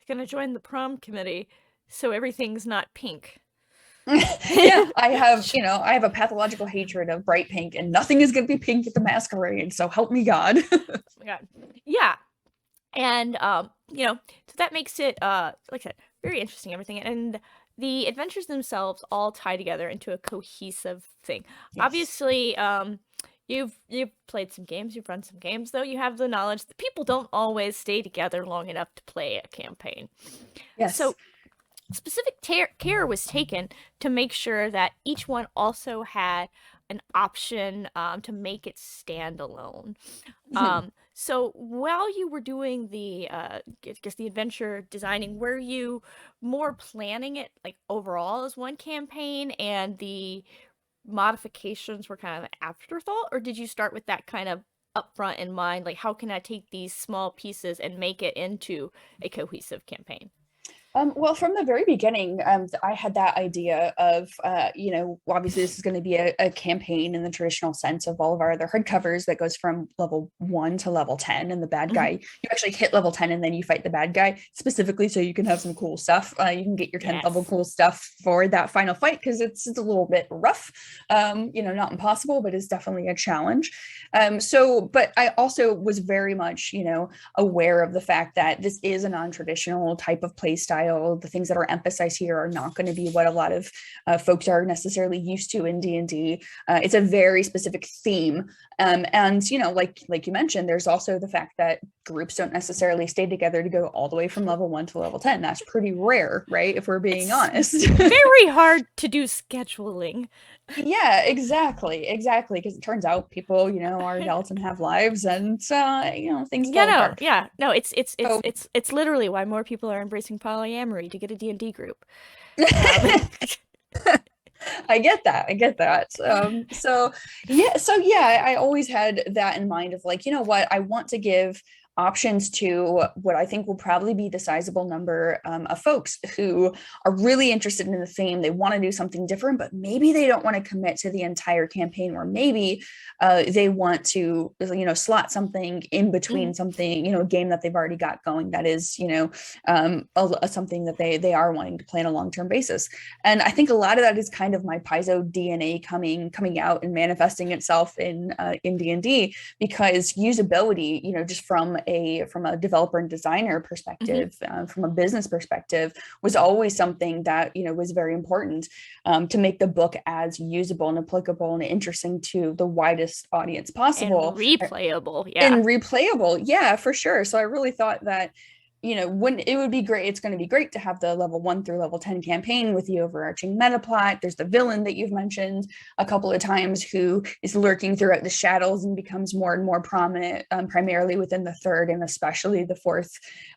Gonna join the prom committee, so everything's not pink. Yeah, I have a pathological hatred of bright pink, and nothing is going to be pink at the masquerade. So help me God. Oh my god. Yeah. And so that makes it like I said, very interesting everything. And the adventures themselves all tie together into a cohesive thing. Yes. Obviously, you've played some games, you've run some games, though you have the knowledge that people don't always stay together long enough to play a campaign. Yes. So specific care was taken to make sure that each one also had an option to make it stand alone. So while you were doing the, I guess the adventure designing, were you more planning it like overall as one campaign and the modifications were kind of an afterthought, or did you start with that kind of upfront in mind? Like, how can I take these small pieces and make it into a cohesive campaign? Well, from the very beginning, I had that idea of, obviously this is going to be a campaign in the traditional sense of all of our other hardcovers that goes from level 1 to level 10. And the bad Mhm. guy, you actually hit level 10 and then you fight the bad guy specifically so you can have some cool stuff. You can get your 10th level Yes. cool stuff for that final fight because it's a little bit rough, not impossible, but it's definitely a challenge. But I also was very much, aware of the fact that this is a non-traditional type of play style. The things that are emphasized here are not going to be what a lot of folks are necessarily used to in D&D. It's a very specific theme, and like you mentioned, there's also the fact that groups don't necessarily stay together to go all the way from level 1 to level 10. That's pretty rare, right, if we're being It's honest. very hard to do scheduling. Yeah, exactly, because it turns out people are adults and have lives, and things Yeah, fall no, apart. yeah, no. So It's literally why more people are embracing polyamory to get a D&D group. Um, I get that. So yeah, I always had that in mind of like, what, I want to give options to what I think will probably be the sizable number of folks who are really interested in the theme. They want to do something different, but maybe they don't want to commit to the entire campaign, or maybe they want to, slot something in between mhm. something, a game that they've already got going that is, something that they are wanting to play on a long-term basis. And I think a lot of that is kind of my Paizo DNA coming out and manifesting itself in D&D, because usability, just from a developer and designer Mhm. perspective, from a business perspective, was always something that was very important, to make the book as usable and applicable and interesting to the widest audience And possible, replayable, yeah. and replayable. Yeah, for sure. So I really thought that when it would be great, it's going to be great to have the level 1 through level 10 campaign with the overarching meta plot. There's the villain that you've mentioned a couple of times who is lurking throughout the shadows and becomes more and more prominent, primarily within the third and especially the fourth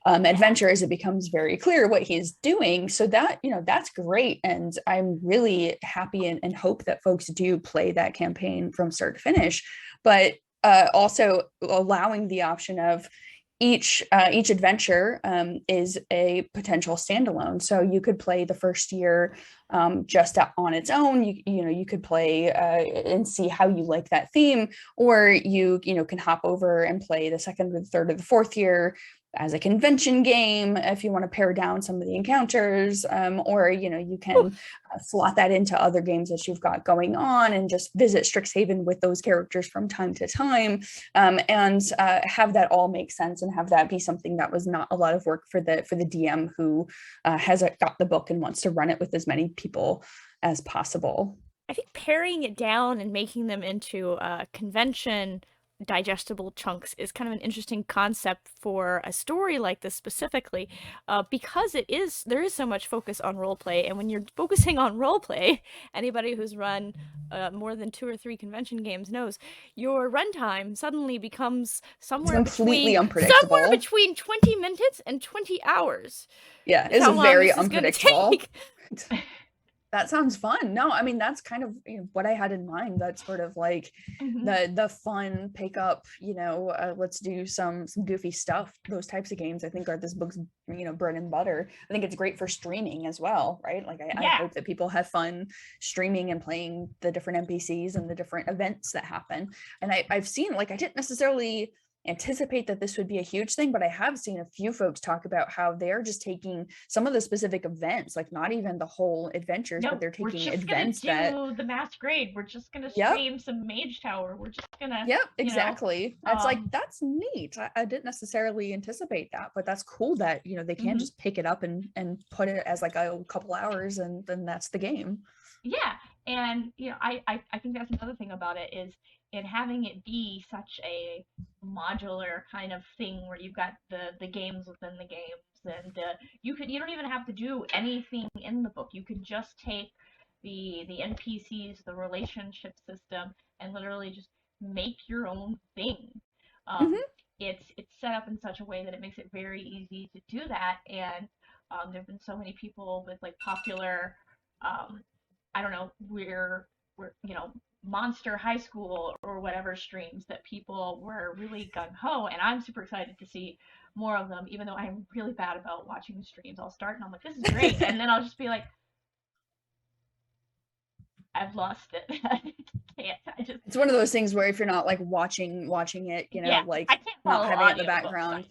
adventure, as it becomes very clear what he's doing. So that's great. And I'm really happy and hope that folks do play that campaign from start to finish. But also allowing the option of each adventure is a potential standalone. So you could play the first year just on its own. You could play and see how you like that theme, or you can hop over and play the second or the third or the fourth year as a convention game if you want to pare down some of the encounters, or you can slot that into other games that you've got going on and just visit Strixhaven with those characters from time to time, and have that all make sense and have that be something that was not a lot of work for the DM who has got the book and wants to run it with as many people as possible. I think paring it down and making them into convention digestible chunks is kind of an interesting concept for a story like this specifically, because there is so much focus on roleplay, and when you're focusing on roleplay, anybody who's run more than 2 or 3 convention games knows your runtime suddenly becomes It's completely somewhere unpredictable. between 20 minutes and 20 hours. Yeah, Is it's how long very this is going to unpredictable. take. That sounds fun. No, I mean that's kind of what I had in mind. That's sort of like the fun pick up. Let's do some goofy stuff. Those types of games, I think, are this book's bread and butter. I think it's great for streaming as well, right? Like I hope that people have fun streaming and playing the different NPCs and the different events that happen. And I've seen, like, I didn't necessarily anticipate that this would be a huge thing, but I have seen a few folks talk about how they're just taking some of the specific events, like not even the whole adventures, but they're taking events that the masquerade. We're just gonna yep stream some Mage Tower. We're just gonna yep exactly. That's like that's neat. I didn't necessarily anticipate that, but that's cool that they can just pick it up and put it as like a couple hours, and then that's the game. Yeah, and I think that's another thing about it is in having it be such a modular kind of thing where you've got the games within the games, and you don't even have to do anything in the book. You could just take the NPCs, the relationship system, and literally just make your own thing. It's set up in such a way that it makes it very easy to do that, and there've been so many people with like popular I don't know, we're Monster High School or whatever streams that people were really gung ho, and I'm super excited to see more of them. Even though I'm really bad about watching the streams, I'll start and I'm like, this is great, and then I'll just be like, I've lost it. I can't. It's one of those things where if you're not like watching it, like I can't not having it in the audiobooks, background.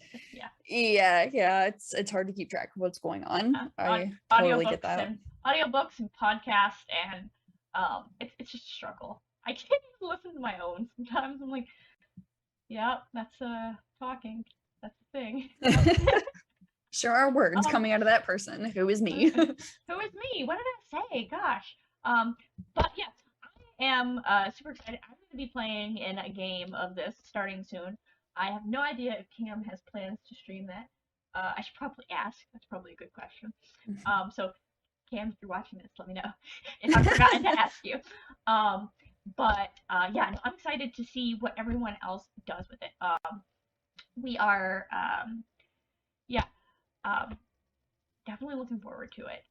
Yeah, it's hard to keep track of what's going on. I totally get that. Audiobooks and podcasts, and it's just a struggle. I can't even listen to my own sometimes. I'm like, yeah, that's talking. That's the thing. Sure are words coming out of that person who is me. Who is me? What did I say? Gosh. But yes, I am super excited. I'm going to be playing in a game of this starting soon. I have no idea if Cam has plans to stream that. I should probably ask. That's probably a good question. So Cam, if you're watching this, let me know if I've forgotten to ask you. But yeah, no, I'm excited to see what everyone else does with it. We are, yeah, definitely looking forward to it.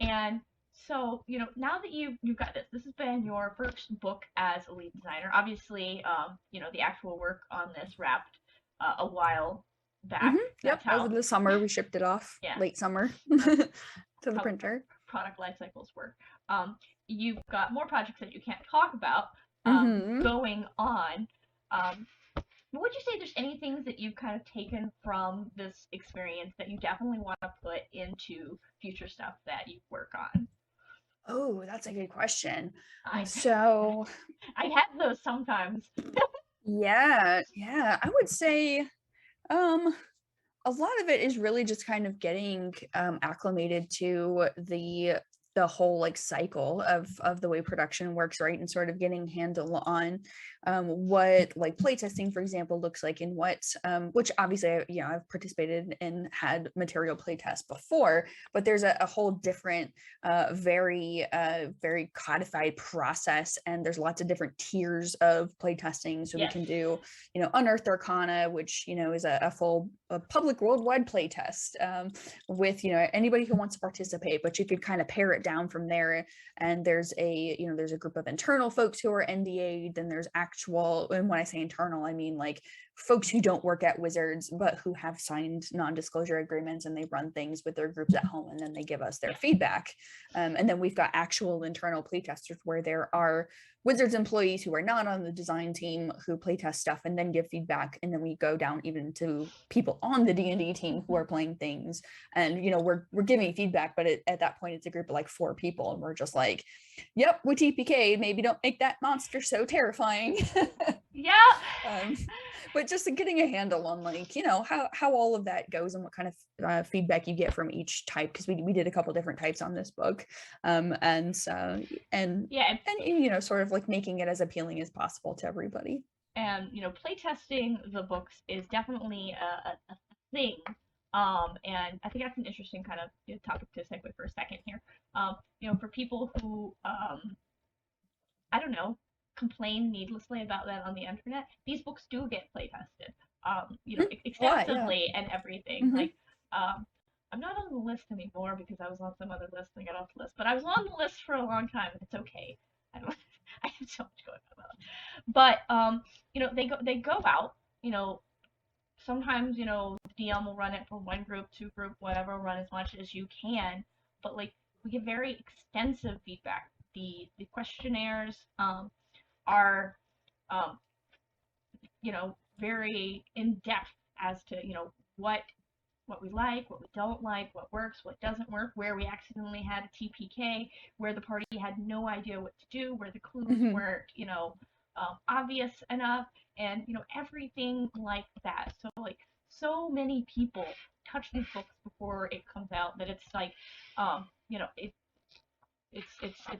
And so, now that you've got this has been your first book as a lead designer. Obviously, the actual work on this wrapped a while back. Yep, over the summer we shipped it off. Yeah. Late summer to the printer. Product life cycles work. You've got more projects that you can't talk about going on. Would you say there's any things that you've kind of taken from this experience that you definitely want to put into future stuff that you work on? Oh, that's a good question. I have those sometimes. Yeah, I would say a lot of it is really just kind of getting acclimated to the the whole like cycle of the way production works, right? And sort of getting handle on what like playtesting, for example, looks like, and what which obviously, you know, I've participated and had material playtests before, but there's a whole different very codified process, and there's lots of different tiers of playtesting. So we Yes. can do, you know, Unearthed Arcana, which, you know, is a full public worldwide playtest with, you know, anybody who wants to participate, but you could kind of pare it down from there. And there's a, you know, there's a group of internal folks who are NDA'd, then there's actual, and when I say internal, I mean like folks who don't work at Wizards but who have signed non-disclosure agreements, and they run things with their groups at home, and then they give us their feedback. And then we've got actual internal playtesters where there are Wizards employees who are not on the design team who playtest stuff and then give feedback, and then we go down even to people on the D&D team who are playing things, and, you know, we're giving feedback, but at that point it's a group of like 4 people, and we're just like, yep, we TPK, maybe don't make that monster so terrifying. Yeah. But just getting a handle on, like, you know, how all of that goes and what kind of feedback you get from each type, because we did a couple different types on this book, and you know, sort of like making it as appealing as possible to everybody. And you know, playtesting the books is definitely a thing. And I think that's an interesting kind of, you know, topic to segue for a second here. You know, for people who I don't know, complain needlessly about that on the internet, these books do get playtested. You know, extensively and everything. Mm-hmm. Like, I'm not on the list anymore because I was on some other list and I got off the list, but I was on the list for a long time, and it's okay. I don't. I have so much going on about it. But you know, they go out. You know, sometimes, you know, DM will run it for one group, two group, whatever, run as much as you can. But like, we get very extensive feedback. The questionnaires are um, you know, very in depth as to, you know, what we like, what we don't like, what works, what doesn't work, where we accidentally had a TPK, where the party had no idea what to do, where the clues weren't, you know, obvious enough, and, you know, everything like that. So like, so many people touch these books before it comes out that it's like, you know, it's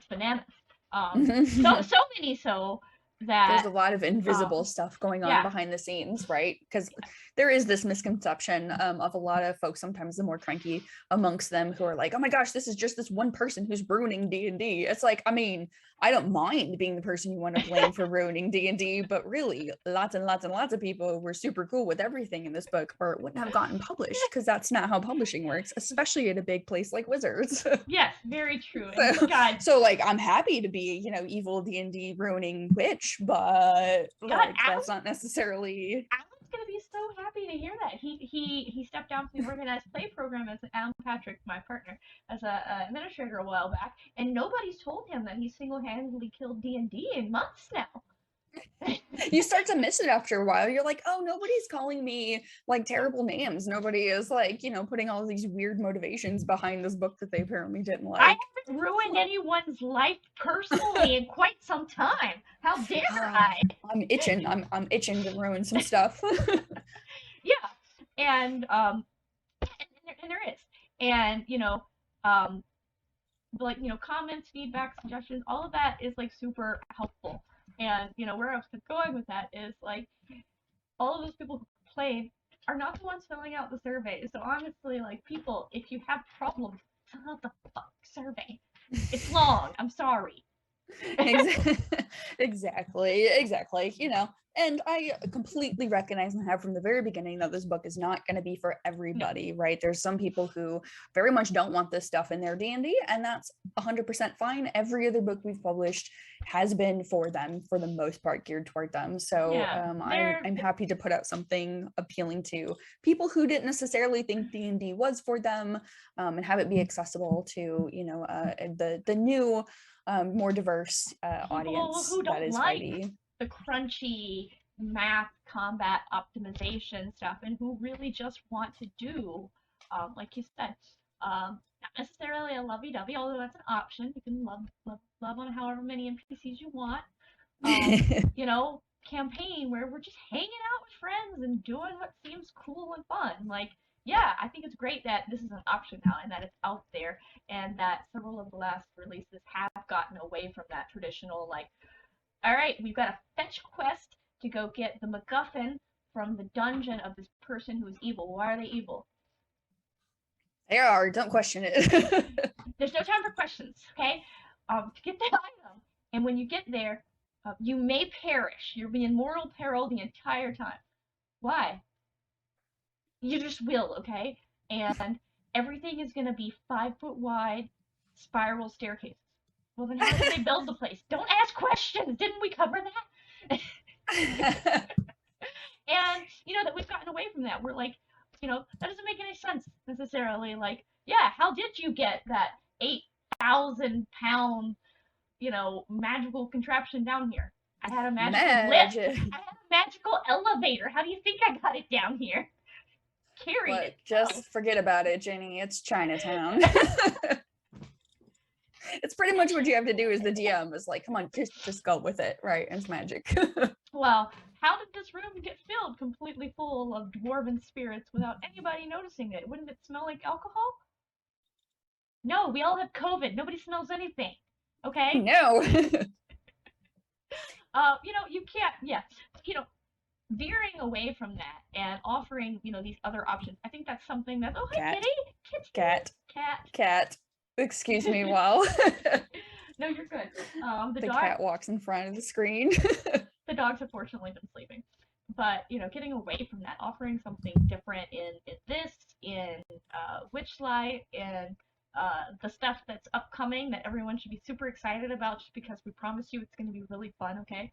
bananas. So many so that there's a lot of invisible stuff going on behind the scenes, right? Because there is this misconception of a lot of folks, sometimes the more cranky amongst them, who are like, oh my gosh, this is just this one person who's ruining D&D. It's like, I mean, I don't mind being the person you want to blame for ruining D&D, but really lots and lots and lots of people were super cool with everything in this book, or it wouldn't have gotten published, because that's not how publishing works, especially at a big place like Wizards. Yes, very true. So, God, so like, I'm happy to be, you know, evil D&D ruining witch, but like, that's not necessarily. Alan's gonna be so happy to hear that. He stepped down from the organized play program as Alan Patrick, my partner, as a administrator a while back, and nobody's told him that he single-handedly killed D&D in months now. You start to miss it after a while. You're like, oh, nobody's calling me like terrible names. Nobody is like, you know, putting all these weird motivations behind this book that they apparently didn't like. I haven't ruined anyone's life personally in quite some time. How dare I? I'm itching. I'm itching to ruin some stuff. Yeah, and there is, and you know, like, you know, comments, feedback, suggestions, all of that is like super helpful. And, you know, where I was going with that is, like, all of those people who played are not the ones filling out the survey. So honestly, like, people, if you have problems, fill out the fuck survey. It's long. I'm sorry. Exactly. You know, and I completely recognize and have from the very beginning that this book is not going to be for everybody, right? There's some people who very much don't want this stuff in their D&D, and that's 100% fine. Every other book we've published has been for them, for the most part, geared toward them. So I'm happy to put out something appealing to people who didn't necessarily think D&D was for them, and have it be accessible to, you know, the new, more diverse audience who don't that is like fighty. The crunchy math combat optimization stuff, and who really just want to do, like you said, not necessarily a lovey-dovey, although that's an option. You can love on however many NPCs you want. You know, campaign where we're just hanging out with friends and doing what seems cool and fun. Like, yeah, I think it's great that this is an option now and that it's out there, and that several of the last releases have gotten away from that traditional, like, all right, we've got a fetch quest to go get the MacGuffin from the dungeon of this person who is evil. Why are they evil? They are, don't question it. There's no time for questions, okay? To get that item, and when you get there, you may perish. You'll be in mortal peril the entire time. Why? You just will, okay? And everything is going to be 5 foot wide spiral staircases. Well, then how did they build the place? Don't ask questions. Didn't we cover that? And that we've gotten away from that. We're like, that doesn't make any sense necessarily. Like, yeah, how did you get that 8,000 pound, magical contraption down here? I had a magical lift. Magic. I had a magical elevator. How do you think I got it down here? Carried Look, it. just forget about it, Jenny. It's Chinatown. It's pretty much what you have to do as the DM is like, come on, just go with it, right? It's magic. Well, how did this room get filled completely full of dwarven spirits without anybody noticing it? Wouldn't it smell like alcohol? No, we all have COVID. Nobody smells anything. Okay? No. You can't, yeah. Veering away from that and offering, these other options. I think that's something that, oh, hi, Cat. kitty. Cat. Cat. Cat. Excuse me while No, you're good. The the dog, cat walks in front of the screen. the dogs have fortunately been sleeping. But, getting away from that, offering something different in Witchlight, in the stuff that's upcoming that everyone should be super excited about just because we promise you it's going to be really fun, okay?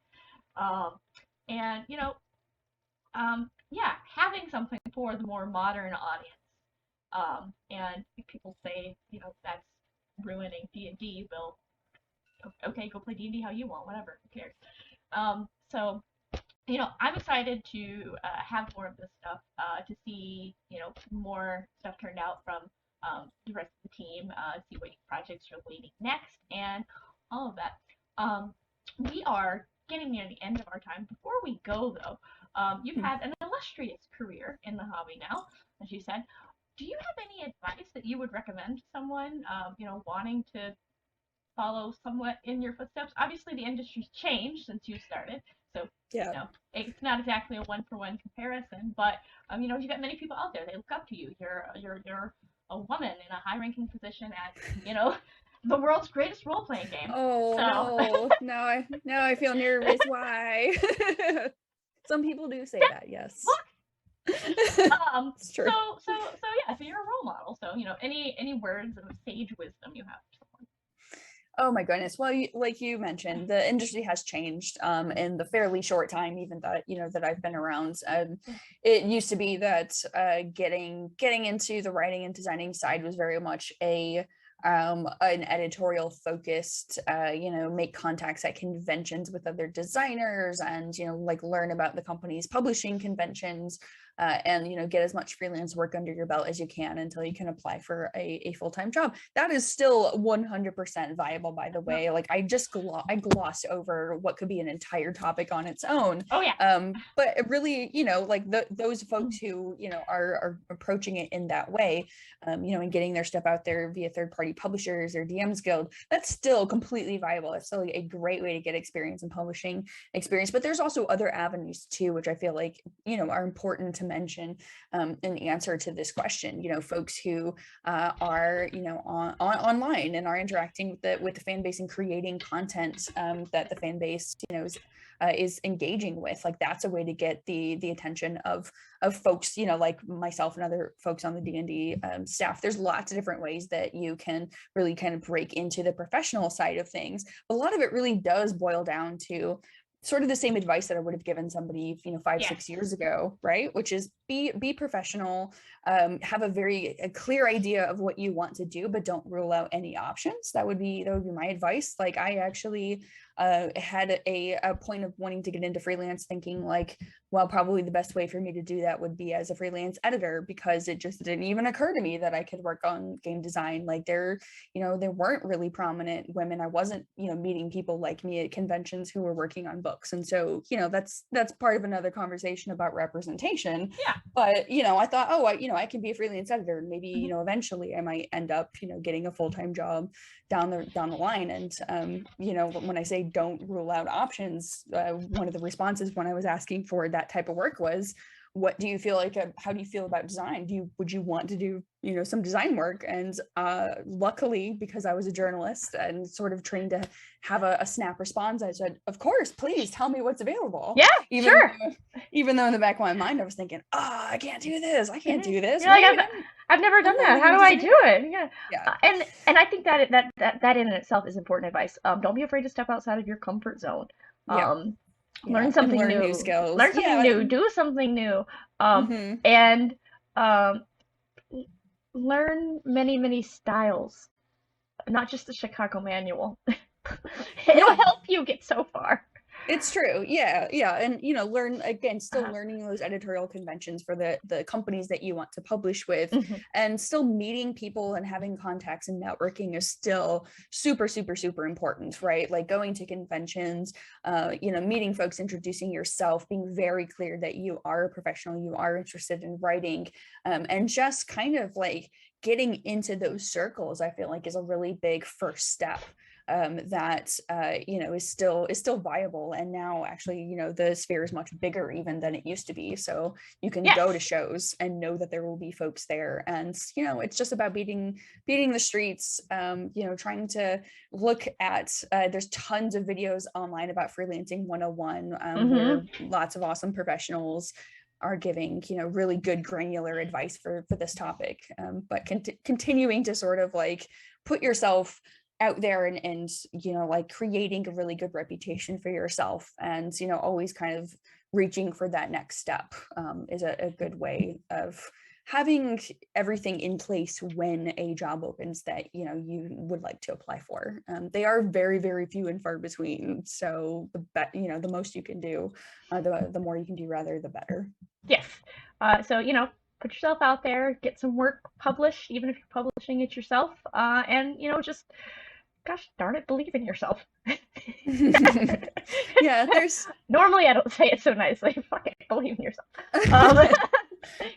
Um, and, yeah, having something for the more modern audience. And people say, that's ruining D&D. Well, okay, go play D&D how you want, whatever, who cares? So, I'm excited to have more of this stuff, to see, more stuff turned out from the rest of the team, see what projects you're leading next, and all of that. We are getting near the end of our time. Before we go, though, you've had an illustrious career in the hobby now, as you said. Do you have any advice that you would recommend to someone, wanting to follow somewhat in your footsteps? Obviously, the industry's changed since you started, so Yeah. it's not exactly a one-for-one comparison. But you've got many people out there. They look up to you. You're a woman in a high-ranking position at the world's greatest role-playing game. Oh so. no. Now I feel nervous. Why? Some people do say that, yes. It's true. So yeah, so you're a role model. So any words of sage wisdom you have for someone? Oh my goodness. Well, like you mentioned, the industry has changed in the fairly short time, even that that I've been around. It used to be that getting into the writing and designing side was very much an editorial focused, make contacts at conventions with other designers and like learn about the company's publishing conventions. And get as much freelance work under your belt as you can until you can apply for a full-time job. That is still 100% viable, by the way. Like I glossed over what could be an entire topic on its own. Oh yeah. But it really, like those folks who are approaching it in that way, and getting their stuff out there via third-party publishers or DMs Guild, that's still completely viable. It's still a great way to get experience in publishing experience. But there's also other avenues too, which I feel like are important to mention in answer to this question. Folks who are online and are interacting with the fan base and creating content that the fan base is engaging with. Like that's a way to get the attention of folks like myself and other folks on the D&D staff. There's lots of different ways that you can really kind of break into the professional side of things. A lot of it really does boil down to sort of the same advice that I would have given somebody 5-6 years ago, right? Which is be professional, have a clear idea of what you want to do, but don't rule out any options. That would be my advice. Like I actually had a point of wanting to get into freelance, thinking like, well, probably the best way for me to do that would be as a freelance editor, because it just didn't even occur to me that I could work on game design. Like there weren't really prominent women. I wasn't meeting people like me at conventions who were working on books. books. And so, that's part of another conversation about representation. Yeah. But, I thought, I can be a freelance editor, and maybe, Mhm. eventually I might end up, getting a full-time job down the line. And, when I say don't rule out options, one of the responses when I was asking for that type of work was, what do you feel like, how do you feel about design? Would you want to do, some design work? And luckily, because I was a journalist and sort of trained to have a snap response, I said, of course, please tell me what's available. Yeah, sure. Even though in the back of my mind, I was thinking, I can't do this. I can't do this. You're like, I've never done that. How do I do it? Yeah. And I think that in itself is important advice. Don't be afraid to step outside of your comfort zone. Learn something learn new. new skills. Learn something new. Do something new. Mhm. And learn many styles, not just the Chicago manual. It'll help you get so far. It's true. Yeah. And, learn, again, still learning those editorial conventions for the companies that you want to publish with, and still meeting people and having contacts and networking is still super, super, super important, right? Like going to conventions, meeting folks, introducing yourself, being very clear that you are a professional, you are interested in writing, and just kind of like getting into those circles, I feel like is a really big first step. That is still viable, and now actually the sphere is much bigger even than it used to be, so you can go to shows and know that there will be folks there, and it's just about beating the streets, trying to look at there's tons of videos online about freelancing 101, where lots of awesome professionals are giving really good granular advice for this topic, but continuing to sort of like put yourself out there and like creating a really good reputation for yourself, and always kind of reaching for that next step is a good way of having everything in place when a job opens that you would like to apply for. They are very, very few and far between, so the most you can do, the more you can do, rather, the better. Yes. So put yourself out there, get some work published, even if you're publishing it yourself, and just, gosh darn it, believe in yourself. Yeah, there's normally I don't say it so nicely. Fuck it, believe in yourself.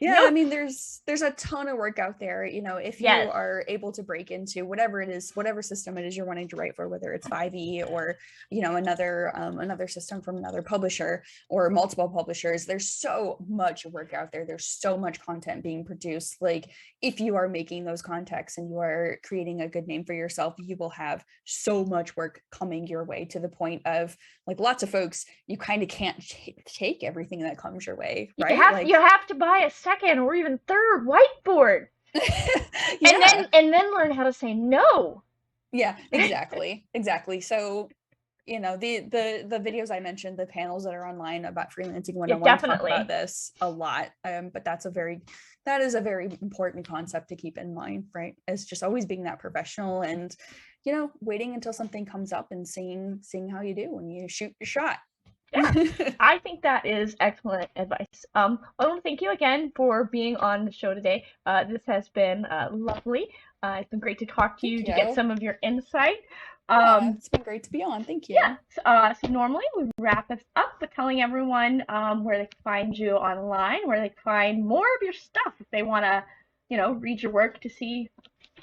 Yeah, I mean, there's a ton of work out there, if you are able to break into whatever it is, whatever system it is you're wanting to write for, whether it's 5e or another system from another publisher or multiple publishers. There's so much work out there. There's so much content being produced. Like, if you are making those contacts and you are creating a good name for yourself, you will have so much work coming your way, to the point of, like, lots of folks, you kind of can't take everything that comes your way, right? You have to buy a second or even third whiteboard. and then learn how to say no. Yeah, exactly. So the videos I mentioned, the panels that are online about freelancing 101, talk about this a lot, but that is a very important concept to keep in mind, right? It's just always being that professional, and waiting until something comes up and seeing how you do when you shoot your shot. Yeah, I think that is excellent advice. I want to thank you again for being on the show today. This has been lovely. It's been great to talk to you, to get some of your insight. It's been great to be on. Thank you. Yeah. So normally we wrap this up with telling everyone where they can find you online, where they can find more of your stuff if they want to, read your work to see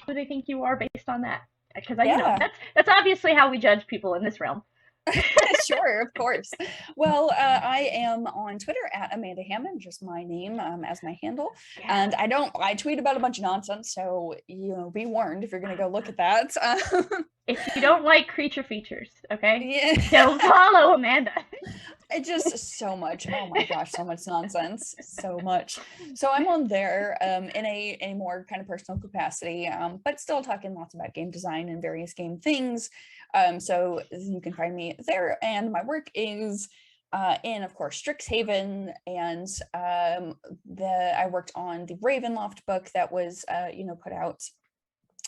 who they think you are based on that. Because that's obviously how we judge people in this realm. Sure, of course. Well, I am on Twitter at Amanda Hamon, just my name as my handle. And I tweet about a bunch of nonsense, so be warned if you're gonna go look at that. If you don't like creature features, okay, don't follow Amanda. It just so much. Oh my gosh, so much nonsense, so much. So I'm on there in a more kind of personal capacity, but still talking lots about game design and various game things. So you can find me there, and my work is in, of course, Strixhaven, and I worked on the Ravenloft book that was put out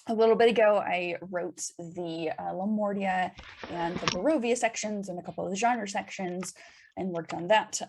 a little bit ago. I wrote the Lamordia and the Barovia sections and a couple of the genre sections, and worked on that.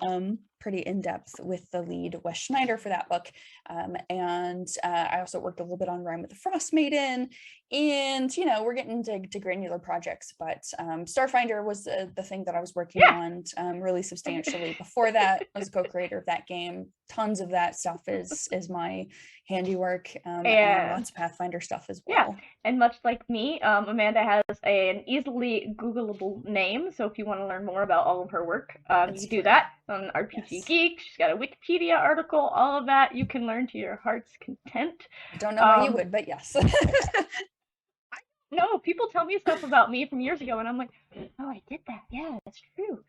pretty in-depth with the lead Wes Schneider for that book. And I also worked a little bit on Rhyme with the Frost Maiden, and we're getting to granular projects, but Starfinder was the thing that I was working on really substantially. Before that, I was a co-creator of that game. Tons of that stuff is my handiwork, and lots of Pathfinder stuff as well. Yeah, and much like me, Amanda has an easily Googleable name, so if you want to learn more about all of her work, you can do that on RPG Geek. She's got a Wikipedia article, all of that you can learn to your heart's content. I don't know why you would, but yes. No, people tell me stuff about me from years ago, and I'm like, oh, I did that. Yeah, that's true.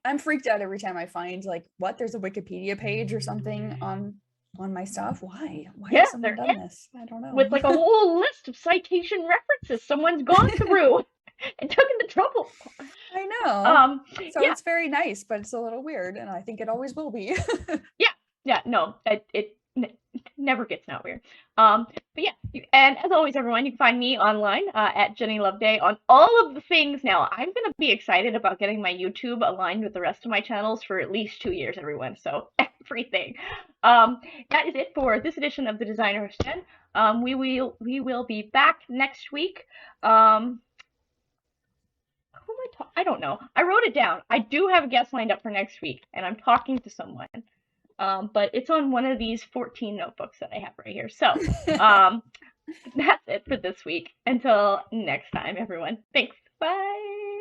I'm freaked out every time I find what, there's a Wikipedia page or something on my stuff. Why has someone done this? I don't know. With a whole list of citation references someone's gone through and taken the trouble. I know. So it's very nice, but it's a little weird, and I think it always will be. Yeah, no, it never gets not weird. But yeah, and as always, everyone, you can find me online at Jenny Loveday on all of the things. Now, I'm going to be excited about getting my YouTube aligned with the rest of my channels for at least 2 years, everyone. So everything. That is it for this edition of the Designer's Den. We will be back next week. Who am I don't know. I wrote it down. I do have a guest lined up for next week, and I'm talking to someone. But it's on one of these 14 notebooks that I have right here. So that's it for this week. Until next time, everyone. Thanks. Bye.